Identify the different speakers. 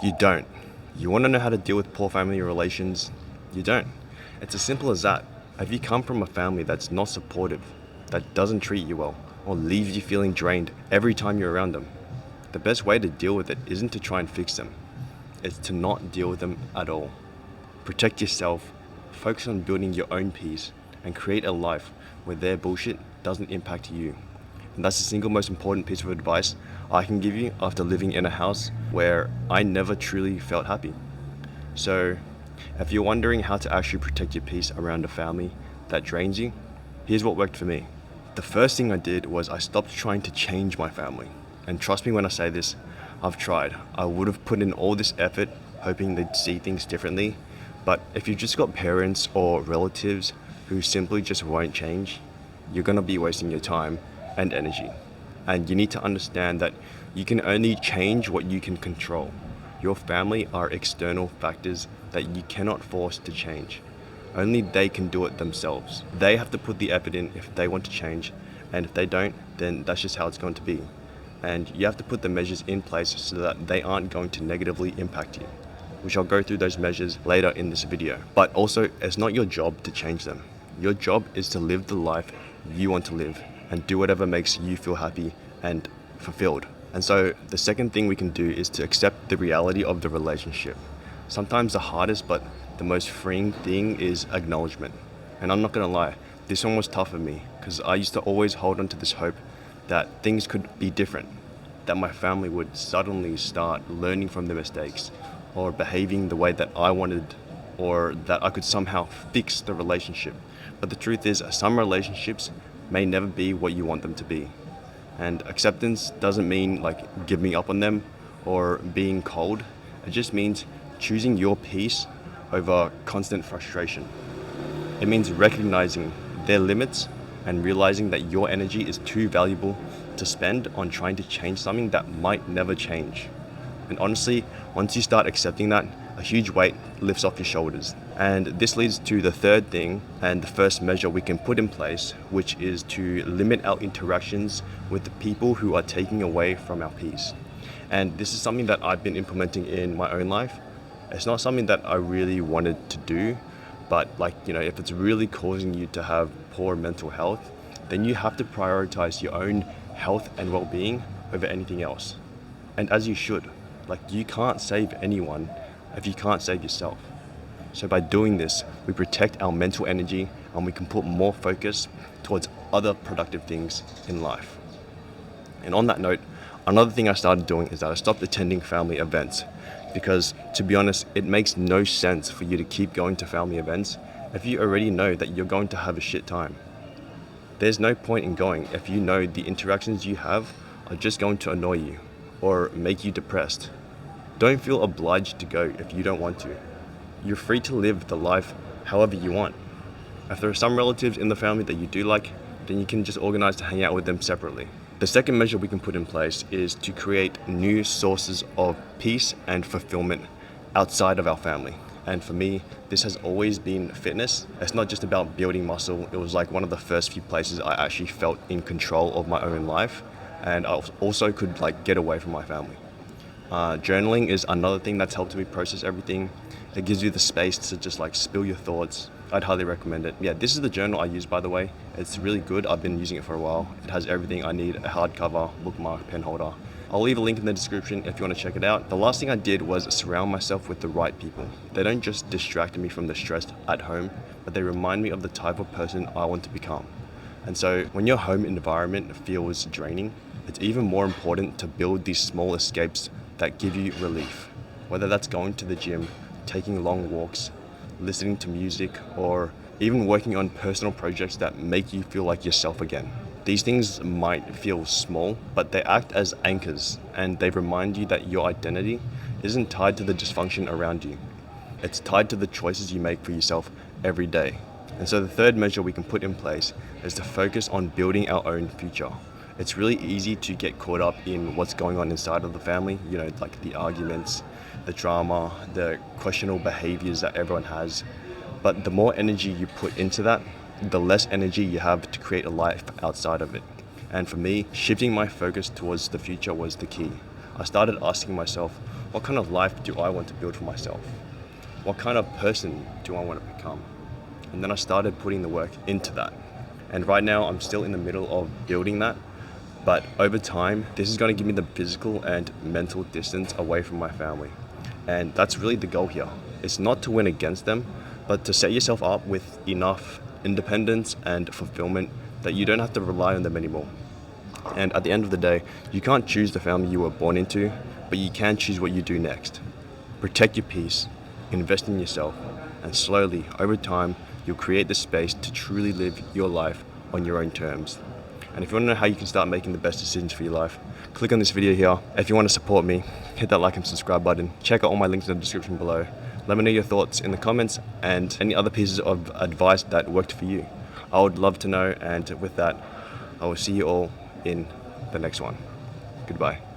Speaker 1: You don't. You want to know how to deal with poor family relations? You don't. It's as simple as that. If you come from a family that's not supportive, that doesn't treat you well, or leaves you feeling drained every time you're around them, the best way to deal with it isn't to try and fix them. It's to not deal with them at all. Protect yourself, focus on building your own peace, and create a life where their bullshit doesn't impact you. And that's the single most important piece of advice I can give you after living in a house where I never truly felt happy. So, if you're wondering how to actually protect your peace around a family that drains you, here's what worked for me. The first thing I did was I stopped trying to change my family. And trust me when I say this, I've tried. I would have put in all this effort hoping they'd see things differently. But if you've just got parents or relatives who simply just won't change, you're gonna be wasting your time and energy. And you need to understand that you can only change what you can control. Your family are external factors that you cannot force to change. Only they can do it themselves. They have to put the effort in if they want to change, and if they don't, then that's just how it's going to be. And you have to put the measures in place so that they aren't going to negatively impact you, which I'll go through those measures later in this video. But also, it's not your job to change them. Your job is to live the life you want to live and do whatever makes you feel happy and fulfilled. And so the second thing we can do is to accept the reality of the relationship. Sometimes the hardest but the most freeing thing is acknowledgement. And I'm not gonna lie, this one was tough for me because I used to always hold on to this hope that things could be different, that my family would suddenly start learning from their mistakes or behaving the way that I wanted, or that I could somehow fix the relationship. But the truth is, some relationships may never be what you want them to be. And acceptance doesn't mean like giving up on them or being cold. It just means choosing your peace over constant frustration. It means recognizing their limits and realizing that your energy is too valuable to spend on trying to change something that might never change. And honestly, once you start accepting that, a huge weight lifts off your shoulders. And this leads to the third thing and the first measure we can put in place, which is to limit our interactions with the people who are taking away from our peace. And this is something that I've been implementing in my own life. It's not something that I really wanted to do, but if it's really causing you to have poor mental health, then you have to prioritize your own health and well-being over anything else. And as you should. You can't save anyone if you can't save yourself. So by doing this, we protect our mental energy and we can put more focus towards other productive things in life. And on that note, another thing I started doing is that I stopped attending family events, because to be honest, it makes no sense for you to keep going to family events if you already know that you're going to have a shit time. There's no point in going if you know the interactions you have are just going to annoy you or make you depressed. Don't feel obliged to go if you don't want to. You're free to live the life however you want. If there are some relatives in the family that you do like, then you can just organize to hang out with them separately. The second measure we can put in place is to create new sources of peace and fulfillment outside of our family. And for me, this has always been fitness. It's not just about building muscle. It was like one of the first few places I actually felt in control of my own life. And I also could get away from my family. Journaling is another thing that's helped me process everything. It gives you the space to just spill your thoughts. I'd highly recommend it. Yeah, this is the journal I use, by the way. It's really good. I've been using it for a while. It has everything I need: a hardcover, bookmark, pen holder. I'll leave a link in the description if you want to check it out. The last thing I did was surround myself with the right people. They don't just distract me from the stress at home, but they remind me of the type of person I want to become. And so when your home environment feels draining, it's even more important to build these small escapes that give you relief. Whether that's going to the gym, taking long walks, listening to music, or even working on personal projects that make you feel like yourself again. These things might feel small, but they act as anchors, and they remind you that your identity isn't tied to the dysfunction around you. It's tied to the choices you make for yourself every day. And so the third measure we can put in place is to focus on building our own future. It's really easy to get caught up in what's going on inside of the family, the arguments, the drama, the questionable behaviors that everyone has. But the more energy you put into that, the less energy you have to create a life outside of it. And for me, shifting my focus towards the future was the key. I started asking myself, What kind of life do I want to build for myself? What kind of person do I want to become? And then I started putting the work into that. And right now I'm still in the middle of building that. But over time, this is going to give me the physical and mental distance away from my family. And that's really the goal here. It's not to win against them, but to set yourself up with enough independence and fulfillment that you don't have to rely on them anymore. And at the end of the day, you can't choose the family you were born into, but you can choose what you do next. Protect your peace, invest in yourself, and slowly, over time, you'll create the space to truly live your life on your own terms. And if you want to know how you can start making the best decisions for your life, click on this video here. If you want to support me, hit that like and subscribe button. Check out all my links in the description below. Let me know your thoughts in the comments and any other pieces of advice that worked for you. I would love to know, and with that, I will see you all in the next one. Goodbye.